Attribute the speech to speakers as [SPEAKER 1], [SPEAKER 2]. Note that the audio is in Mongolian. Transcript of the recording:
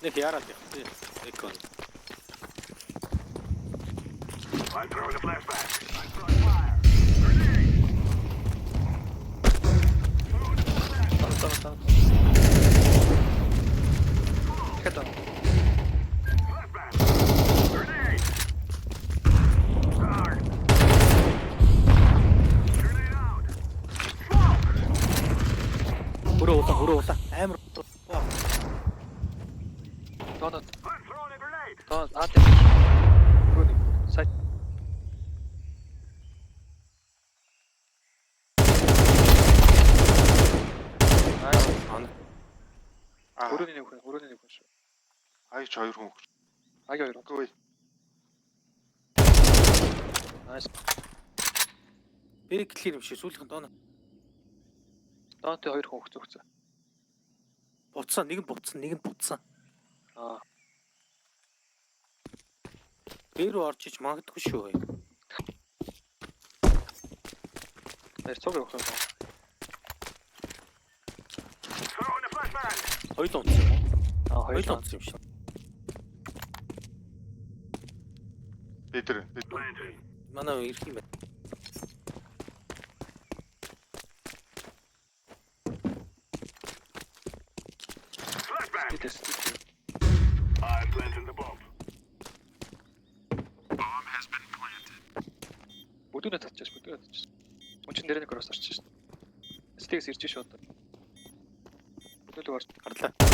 [SPEAKER 1] Нэг яраад явах тий. Экон.
[SPEAKER 2] I'm throwing a flashback. I'm throwing fire.
[SPEAKER 3] Tamam. Dikkat et.
[SPEAKER 2] Flashback. Grenade. Start. Grenade out. Smoke.
[SPEAKER 1] Өрөө улаа. Амар.
[SPEAKER 3] Доод.
[SPEAKER 2] I'm throwing a grenade.
[SPEAKER 3] Доод. Рүний. Сайт. Өрөөний нэг хүн шүү.
[SPEAKER 4] Аяч 2 хүн.
[SPEAKER 3] Аги 2.
[SPEAKER 4] Үгүй.
[SPEAKER 3] Nice.
[SPEAKER 1] Бэрэг клир юм шиг сүүлийнх нь доона.
[SPEAKER 3] Доонтой 2 хүн өгцөө.
[SPEAKER 1] Буцсан, нэг нь буцсан.
[SPEAKER 3] Аа.
[SPEAKER 1] Бэр рүү орж ич магадгүй шүү.
[SPEAKER 3] Тэр цог явах юм.
[SPEAKER 2] Throwing a flashback.
[SPEAKER 1] Хоёул онцсон юм уу?
[SPEAKER 3] Аа,
[SPEAKER 1] Хоёул
[SPEAKER 3] 2.
[SPEAKER 1] онцсон юм шиг.
[SPEAKER 4] Эдэр.
[SPEAKER 2] Planting.
[SPEAKER 1] Манай ирэх юм байна.
[SPEAKER 2] Flashback.
[SPEAKER 3] Тэс.
[SPEAKER 2] I'm planting the bomb.
[SPEAKER 3] Бүдүүнэ татчихсан. Мөн нэрээ нэг орос орчих шээ. Стейс ирж шүү одоо. Бүдүүнэ орч.
[SPEAKER 1] Гарлаа.